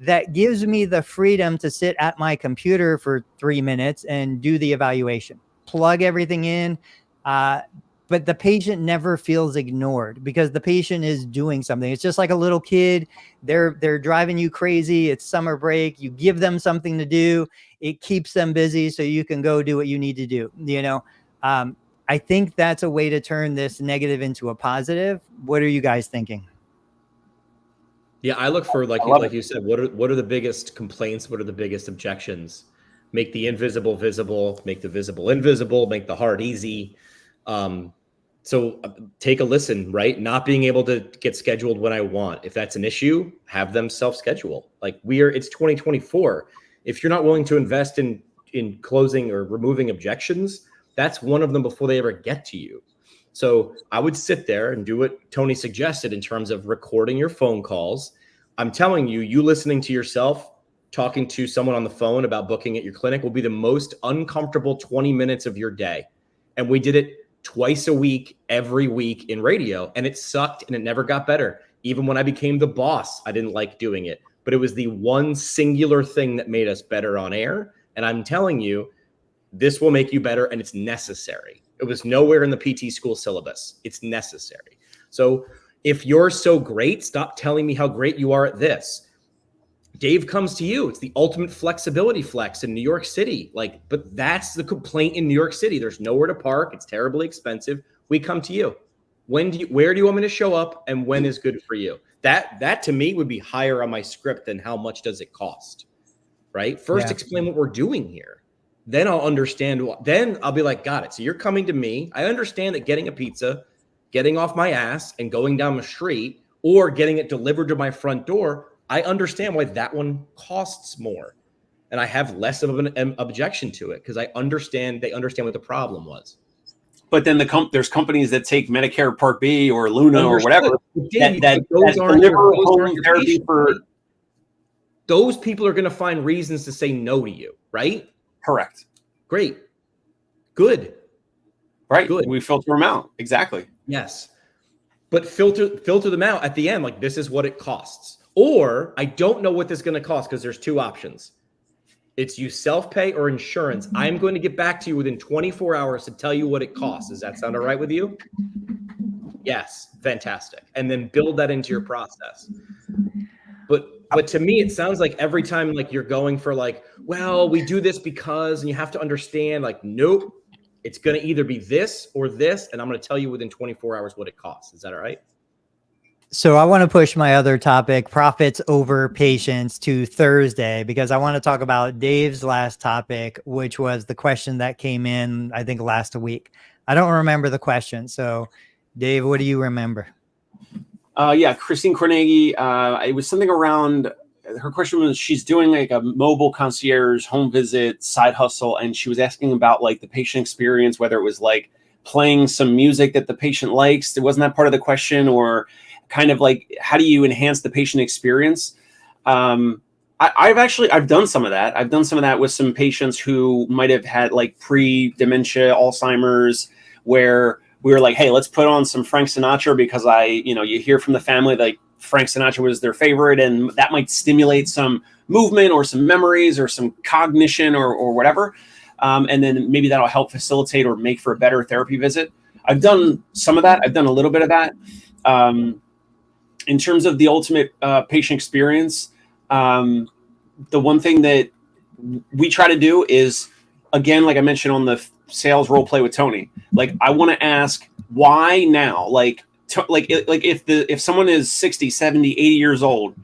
that gives me the freedom to sit at my computer for 3 minutes and do the evaluation, plug everything in. But the patient never feels ignored because the patient is doing something. It's just like a little kid. They're driving you crazy. It's summer break. You give them something to do. It keeps them busy so you can go do what you need to do. I think that's a way to turn this negative into a positive. What are you guys thinking? Yeah, I look for, like you said, what are the biggest complaints? What are the biggest objections? Make the invisible visible, make the visible invisible, make the hard easy. So take a listen, right? Not being able to get scheduled when I want. If that's an issue, have them self-schedule. Like, it's 2024. If you're not willing to invest in in closing or removing objections, that's one of them before they ever get to you. So I would sit there and do what Tony suggested in terms of recording your phone calls. I'm telling you, you listening to yourself talking to someone on the phone about booking at your clinic will be the most uncomfortable 20 minutes of your day. And we did it twice a week, every week in radio, and it sucked and it never got better. Even when I became the boss, I didn't like doing it, but it was the one singular thing that made us better on air. And I'm telling you, this will make you better, and it's necessary. It was nowhere in the PT school syllabus. It's necessary. So if you're so great, stop telling me how great you are at this. Dave comes to you. It's the ultimate flexibility flex in New York City. But that's the complaint in New York City. There's nowhere to park. It's terribly expensive. We come to you. Where do you want me to show up, and when is good for you? That to me would be higher on my script than how much does it cost, right? First, explain what we're doing here. Then I'll understand. Then I'll be like, got it. So you're coming to me. I understand that getting a pizza, getting off my ass and going down the street, or getting it delivered to my front door, I understand why that one costs more. And I have less of an objection to it because they understand what the problem was. But then there's companies that take Medicare Part B or Luna or whatever that deliver home therapy for. Those people are going to find reasons to say no to you, right? Correct. Great. Good. Right. Good. We filter them out. Exactly. Yes. But filter them out at the end. Like, this is what it costs. Or I don't know what this is going to cost, because there's two options. It's you self-pay or insurance. I'm going to get back to you within 24 hours to tell you what it costs. Does that sound all right with you? Yes. Fantastic. And then build that into your process. But to me, it sounds like every time like you're going for like, well, we do this because, and you have to understand, like, nope, it's going to either be this or this. And I'm going to tell you within 24 hours what it costs. Is that all right? So I want to push my other topic, profits over patients, to Thursday, because I want to talk about Dave's last topic, which was the question that came in, I think, last week. I don't remember the question. So Dave, what do you remember? Yeah, Christine Carnegie. It was something around, her question was, she's doing like a mobile concierge home visit side hustle. And she was asking about like the patient experience, whether it was like playing some music that the patient likes. Wasn't that part of the question? Or kind of like, how do you enhance the patient experience? I've done some of that. I've done some of that with some patients who might have had like pre-dementia, Alzheimer's, where we were like, hey, let's put on some Frank Sinatra because you hear from the family like Frank Sinatra was their favorite, and that might stimulate some movement or some memories or some cognition or whatever. And then maybe that'll help facilitate or make for a better therapy visit. I've done some of that. I've done a little bit of that. In terms of the ultimate patient experience, the one thing that we try to do is, again, like I mentioned on the sales role play with Tony, like I want to ask why now, if someone is 60, 70, 80 years old,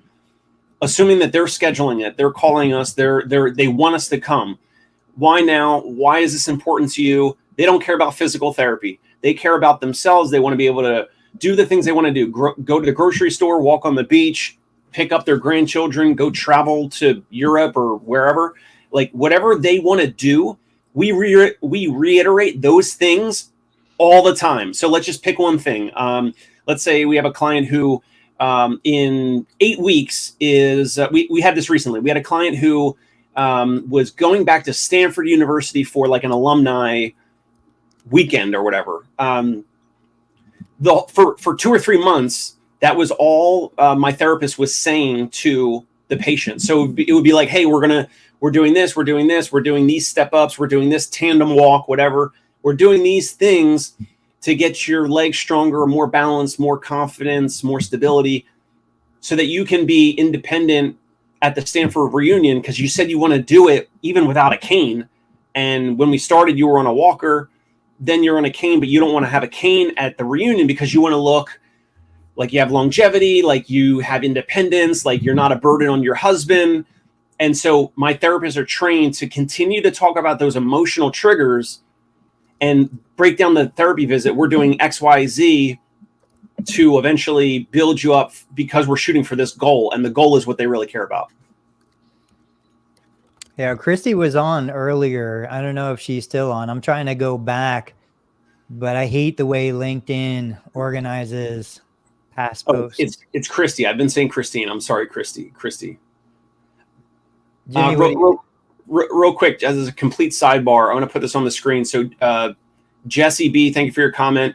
assuming that they're scheduling it, they're calling us, they want us to come. Why now? Why is this important to you? They don't care about physical therapy. They care about themselves. They want to be able to do the things they want to do. Go to the grocery store, walk on the beach, pick up their grandchildren, go travel to Europe or wherever. Like whatever they want to do, we reiterate those things all the time. So let's just pick one thing. Let's say we have a client who in 8 weeks is, we had this recently. We had a client who was going back to Stanford University for like an alumni weekend or whatever. For 2 or 3 months, that was all my therapist was saying to the patient. So it would be like, hey, we're doing this, we're doing these step ups, we're doing this tandem walk, whatever. We're doing these things to get your legs stronger, more balance, more confidence, more stability, so that you can be independent at the Stanford reunion, because you said you want to do it even without a cane. And when we started, you were on a walker, then you're on a cane, but you don't want to have a cane at the reunion because you want to look like you have longevity, like you have independence, like you're not a burden on your husband. And so my therapists are trained to continue to talk about those emotional triggers and break down the therapy visit. We're doing X, Y, Z to eventually build you up because we're shooting for this goal. And the goal is what they really care about. Yeah, Christy was on earlier. I don't know if she's still on. I'm trying to go back, but I hate the way LinkedIn organizes past Oh, posts. it's Christy. I've been saying Christine. I'm sorry, Christy. Jimmy, Real quick, as a complete sidebar, I want to put this on the screen. So, Jesse B, thank you for your comment.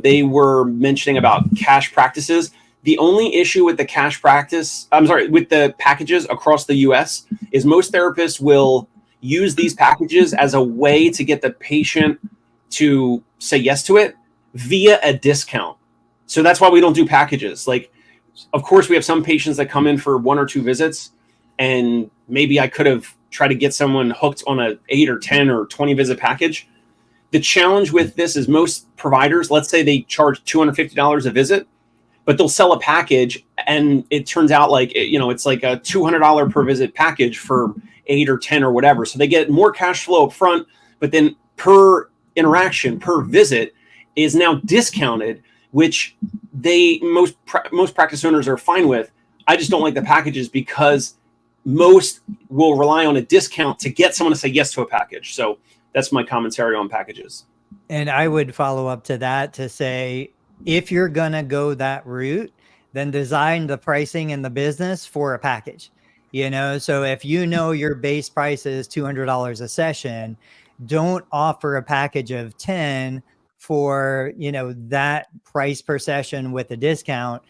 They were mentioning about cash practices. The only issue with the with the packages across the US is most therapists will use these packages as a way to get the patient to say yes to it via a discount. So that's why we don't do packages. Like, of course, we have some patients that come in for 1 or 2 visits, and maybe I could have tried to get someone hooked on a 8 or 10 or 20 visit package. The challenge with this is most providers, let's say they charge $250 a visit, but they'll sell a package, and it turns out like, it's like a $200 per visit package for 8 or 10 or whatever. So they get more cash flow up front, but then per interaction, per visit is now discounted, which most practice owners are fine with. I just don't like the packages because most will rely on a discount to get someone to say yes to a package. So that's my commentary on packages. And I would follow up to that to say, if you're going to go that route, then design the pricing and the business for a package. So if your base price is $200 a session, don't offer a package of 10 for, that price per session with a discount.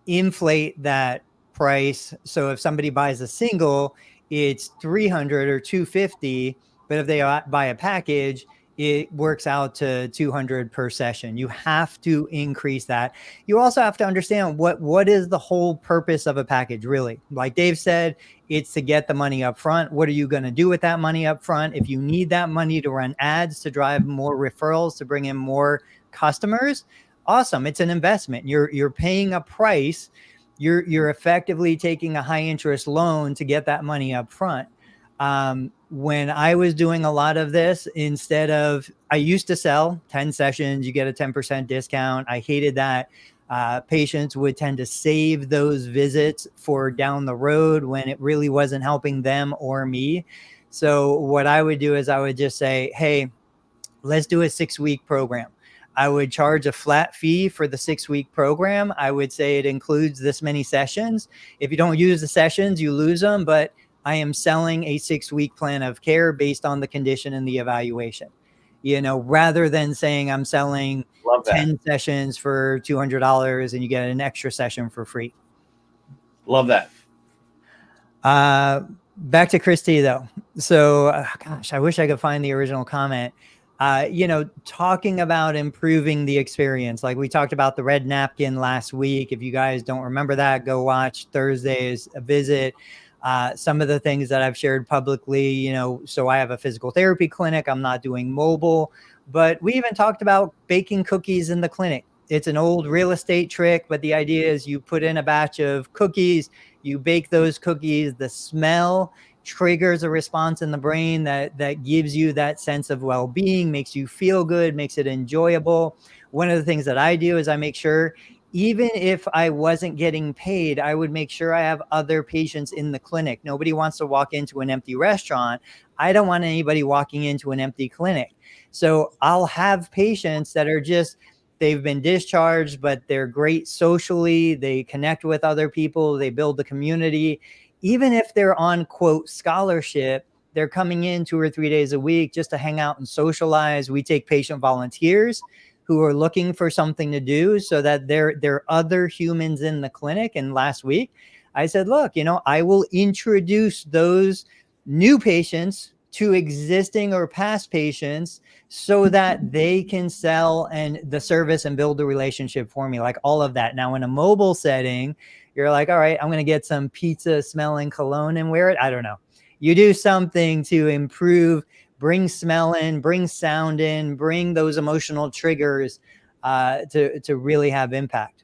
Inflate that price. So if somebody buys a single, it's 300 or 250, but if they buy a package, it works out to 200 per session. You have to increase that. You also have to understand what is the whole purpose of a package, really. Like Dave said, it's to get the money up front. What are you going to do with that money up front? If you need that money to run ads, to drive more referrals, to bring in more customers, awesome. It's an investment. You're paying a price. You're effectively taking a high interest loan to get that money up front. When I was doing a lot of this, I used to sell 10 sessions, you get a 10% discount. I hated that. Patients would tend to save those visits for down the road when it really wasn't helping them or me. So what I would do is I would just say, hey, let's do a 6-week program. I would charge a flat fee for the 6-week program. I would say it includes this many sessions. If you don't use the sessions, you lose them, but I am selling a 6-week plan of care based on the condition and the evaluation, rather than saying I'm selling 10 sessions for $200 and you get an extra session for free. Love that. Back to Christy though. So, gosh, I wish I could find the original comment. Talking about improving the experience. Like we talked about the red napkin last week. If you guys don't remember that, go watch Thursday's visit. Some of the things that I've shared publicly, so I have a physical therapy clinic. I'm not doing mobile, but we even talked about baking cookies in the clinic. It's an old real estate trick, but the idea is you put in a batch of cookies, you bake those cookies, the smell triggers a response in the brain that gives you that sense of well-being, makes you feel good, makes it enjoyable. One of the things that I do is I make sure, even if I wasn't getting paid, I would make sure I have other patients in the clinic. Nobody wants to walk into an empty restaurant. I don't want anybody walking into an empty clinic. So I'll have patients that are they've been discharged, but they're great socially. They connect with other people. They build the community. Even if they're on, quote, scholarship, they're coming in 2 or 3 days a week just to hang out and socialize. We take patient volunteers who are looking for something to do so that there are other humans in the clinic. And last week I said, look, I will introduce those new patients to existing or past patients so that they can sell and the service and build the relationship for me, like all of that. Now in a mobile setting, you're like, all right, I'm going to get some pizza smelling cologne and wear it. I don't know. You do something to improve, bring smell in, bring sound in, bring those emotional triggers to really have impact.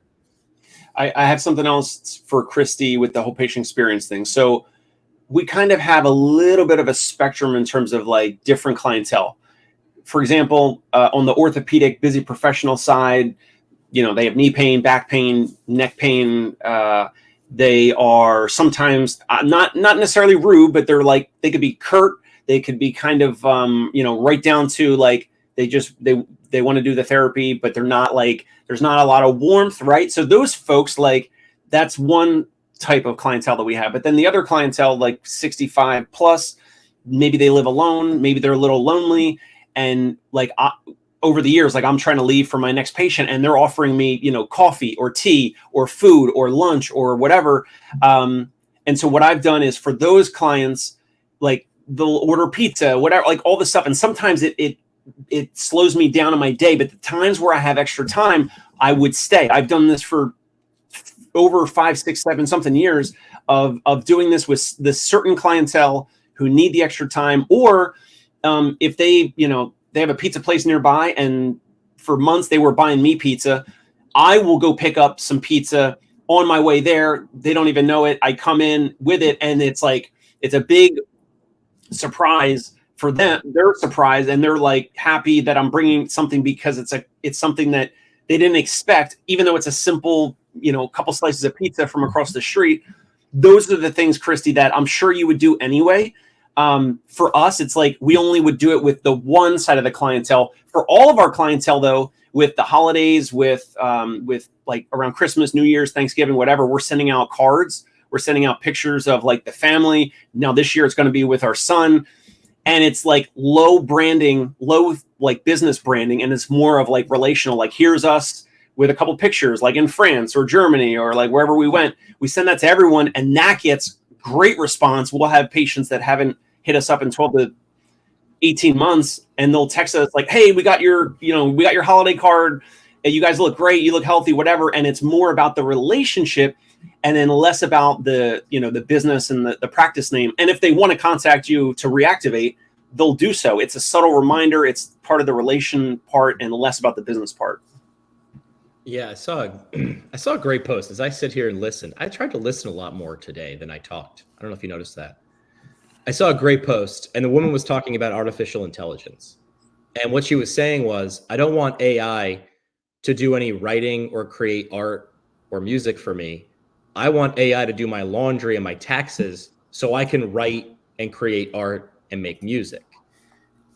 I have something else for Christy with the whole patient experience thing. So we kind of have a little bit of a spectrum in terms of like different clientele. For example, on the orthopedic busy professional side, they have knee pain, back pain, neck pain, They are sometimes not necessarily rude, but they're like, they could be curt. They could be kind of, right down to like, they want to do the therapy, but they're not like, there's not a lot of warmth, right? So those folks, like, that's one type of clientele that we have. But then the other clientele, like 65 plus, maybe they live alone, maybe they're a little lonely. And like, over the years, like, I'm trying to leave for my next patient and they're offering me, coffee or tea or food or lunch or whatever. And so what I've done is for those clients, like, they'll order pizza, whatever, like all this stuff. And sometimes it slows me down in my day, but the times where I have extra time, I would stay. I've done this for over 5, 6, 7 something years of doing this with this certain clientele who need the extra time, or if they have a pizza place nearby and for months they were buying me pizza, I will go pick up some pizza on my way there. They don't even know it. I come in with it and it's like, it's a big surprise for them. They're surprised and they're like happy that I'm bringing something because it's something that they didn't expect, even though it's a simple, couple slices of pizza from across the street. Those are the things, Christy, that I'm sure you would do anyway. For us, it's like we only would do it with the one side of the clientele. For all of our clientele, though, with the holidays, with like around Christmas, New Year's, Thanksgiving, whatever, we're sending out cards. We're sending out pictures of like the family. Now this year it's going to be with our son. And it's like low branding, low like business branding. And it's more of like relational, like here's us with a couple pictures, like in France or Germany or like wherever we went. We send that to everyone and that gets great response. We'll have patients that haven't hit us up in 12 to 18 months and they'll text us like, hey, we got your holiday card. You guys look great. You look healthy, whatever. And it's more about the relationship and then less about the business and the practice name. And if they want to contact you to reactivate, they'll do so. It's a subtle reminder. It's part of the relation part and less about the business part. Yeah, I saw a great post as I sit here and listen. I tried to listen a lot more today than I talked. I don't know if you noticed that. I saw a great post and the woman was talking about artificial intelligence. And what she was saying was, I don't want AI to do any writing or create art or music for me. I want AI to do my laundry and my taxes so I can write and create art and make music.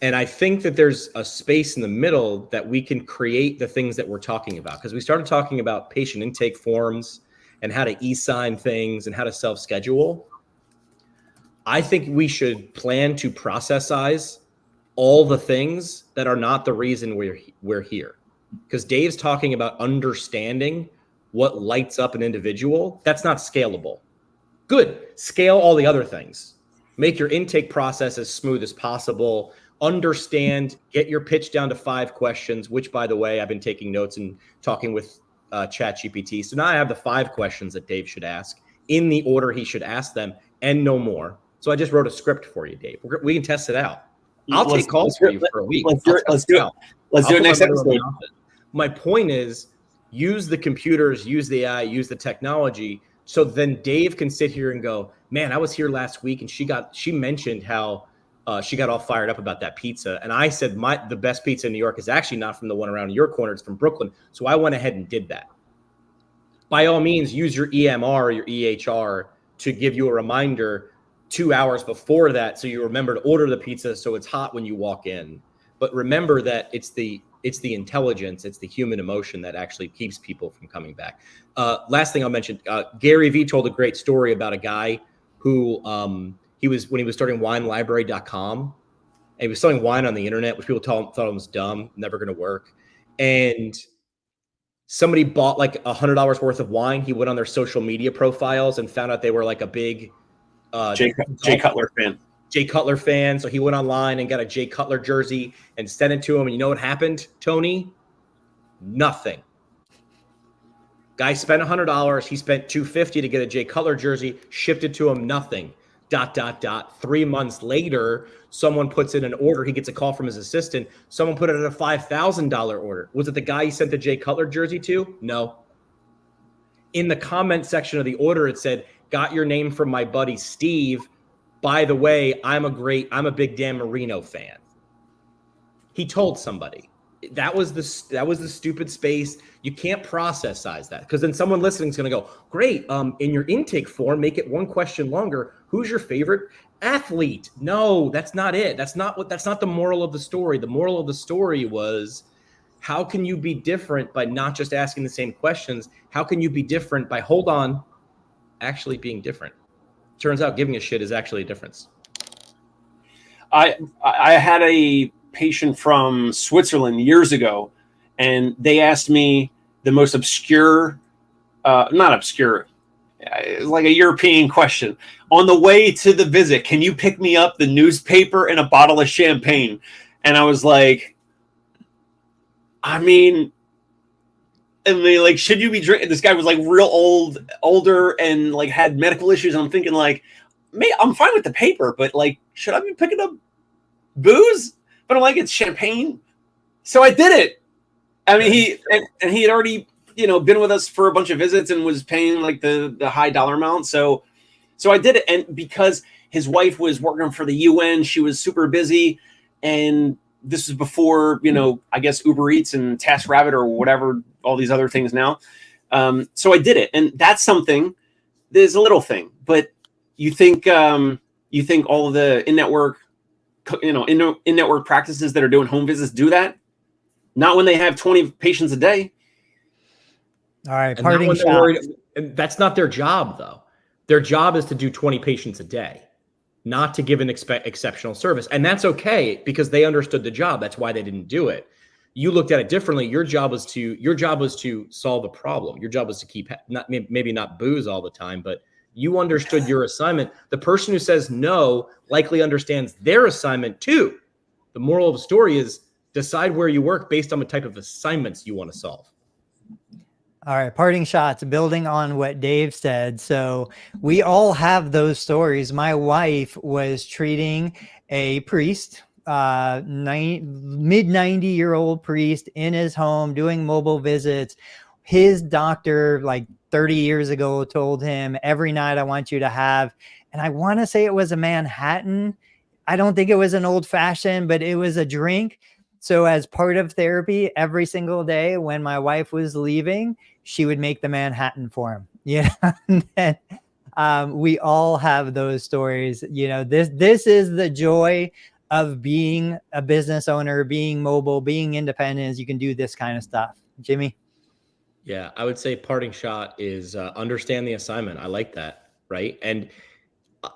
And I think that there's a space in the middle that we can create the things that we're talking about. Because we started talking about patient intake forms and how to e-sign things and how to self-schedule. I think we should plan to processize all the things that are not the reason we're here. Because Dave's talking about understanding what lights up an individual. That's not scalable. Good. Scale all the other things. Make your intake process as smooth as possible. Understand, get your pitch down to 5 questions, which, by the way, I've been taking notes and talking with ChatGPT. So now I have the 5 questions that Dave should ask in the order he should ask them and no more. So I just wrote a script for you, Dave. We can test it out. I'll take calls for you for a week. Let's do it. Let's do it next episode. My point is, use the computers, use the AI, use the technology. So then Dave can sit here and go, man, I was here last week and she mentioned how she got all fired up about that pizza. And I said, the best pizza in New York is actually not from the one around your corner. It's from Brooklyn. So I went ahead and did that. By all means, use your EMR or your EHR to give you a reminder 2 hours before that. So you remember to order the pizza so it's hot when you walk in. But remember that it's the intelligence, it's the human emotion that actually keeps people from coming back. Last thing I'll mention, Gary Vee told a great story about a guy who when he was starting winelibrary.com, and he was selling wine on the internet, which people thought it was dumb, never going to work. And somebody bought like $100 worth of wine. He went on their social media profiles and found out they were like a big Jay Cutler fan. So he went online and got a Jay Cutler jersey and sent it to him. And you know what happened, Tony? Nothing. Guy spent $100. He spent $250 to get a Jay Cutler jersey, shipped it to him. Nothing. ... 3 months later, someone puts in an order. He gets a call from his assistant. Someone put it in a $5,000 order. Was it the guy he sent the Jay Cutler jersey to? No. In the comment section of the order, it said, got your name from my buddy Steve. By the way, I'm a big Dan Marino fan. He told somebody. that was the stupid space. You can't process size that, because then someone listening is going to go, great. In your intake form, make it one question longer. Who's your favorite athlete? No, that's not it. That's not the moral of the story. The moral of the story was, how can you be different by not just asking the same questions? How can you be different by, hold on, actually being different? Turns out giving a shit is actually a difference. I had a patient from Switzerland years ago, and they asked me the most obscure, not obscure, like a European question. On the way to the visit, can you pick me up the newspaper and a bottle of champagne? And I was like, I mean, like, should you be drinking? This guy was like real older, and like had medical issues. And I'm thinking like, I'm fine with the paper, but like, should I be picking up booze? But I'm like, it's champagne. So I did it. I mean, he had already, been with us for a bunch of visits and was paying like the high dollar amount. So I did it. And because his wife was working for the UN, she was super busy. And this is before, I guess Uber Eats and TaskRabbit or whatever, all these other things now. So I did it. And that's something, there's a little thing, but you think all of the in-network practices that are doing home visits do that? Not when they have 20 patients a day. All right, parting shots. That's not their job, though. Their job is to do 20 patients a day, not to give an exceptional service. And that's okay, because they understood the job. That's why they didn't do it. You looked at it differently. Your job was to solve a problem. Your job was to keep, maybe not booze all the time, but you understood your assignment. The person who says no likely understands their assignment too. The moral of the story is, decide where you work based on the type of assignments you want to solve. All right, parting shots, building on what Dave said. So we all have those stories. My wife was treating a priest, mid 90-year-old priest in his home doing mobile visits. His doctor, like 30 years ago, told him, every night I want you to have, and I want to say it was a Manhattan. I don't think it was an old fashioned, but it was a drink. So as part of therapy, every single day when my wife was leaving, she would make the Manhattan for him. And then, we all have those stories. This is the joy of being a business owner, being mobile, being independent, is you can do this kind of stuff. Jimmy? Yeah, I would say parting shot is understand the assignment. I like that, right? And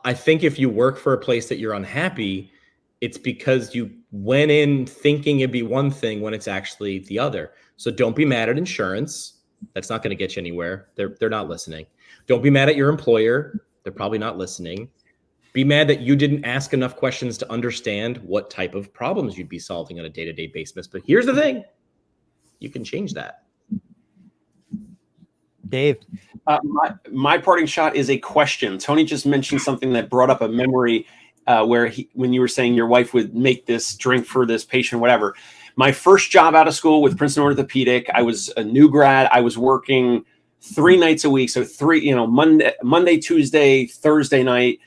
I think if you work for a place that you're unhappy, it's because you went in thinking it'd be one thing when it's actually the other. So don't be mad at insurance. That's not going to get you anywhere. They're not listening. Don't be mad at your employer. They're probably not listening. Be mad that you didn't ask enough questions to understand what type of problems you'd be solving on a day-to-day basis. But here's the thing. You can change that. Dave? My parting shot is a question. Tony just mentioned something that brought up a memory when you were saying your wife would make this drink for this patient, whatever. My first job out of school with Princeton Orthopedic, I was a new grad. I was working 3 nights a week. So Monday, Tuesday, Thursday night,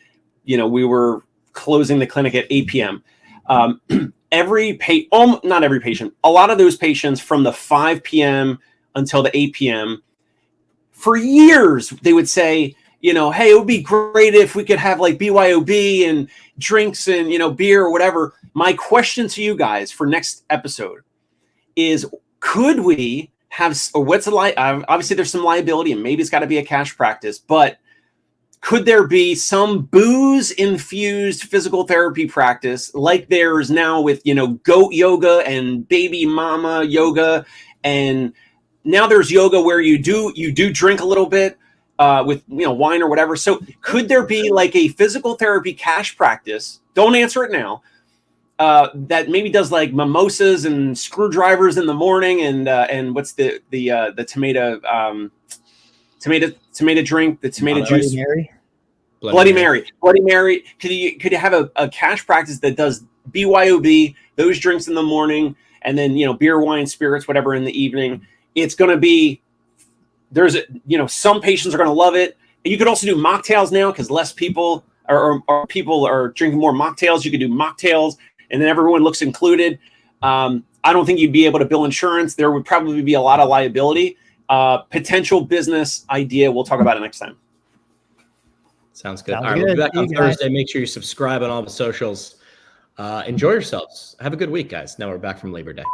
we were closing the clinic at 8 p.m. Not every patient, a lot of those patients from the 5 p.m. until the 8 p.m., for years, they would say, hey, it would be great if we could have like BYOB and drinks and, beer or whatever. My question to you guys for next episode is, could we have, or obviously there's some liability and maybe it's got to be a cash practice, but could there be some booze infused physical therapy practice like there's now with, goat yoga and baby mama yoga, and now there's yoga where you do drink a little bit with wine or whatever. So could there be like a physical therapy cash practice? Don't answer it now. That maybe does like mimosas and screwdrivers in the morning and what's the tomato drink, the tomato juice. Bloody Mary. Could you have a cash practice that does BYOB, those drinks in the morning, and then beer, wine, spirits, whatever in the evening? It's going to be, some patients are going to love it. You could also do mocktails now because less people people are drinking more mocktails. You could do mocktails and then everyone looks included. I don't think you'd be able to bill insurance. There would probably be a lot of liability. Potential business idea. We'll talk about it next time. Sounds good. Sounds All right, we'll be back good. on See you guys. Thursday. Make sure you subscribe on all the socials. Enjoy yourselves. Have a good week, guys. Now we're back from Labor Day.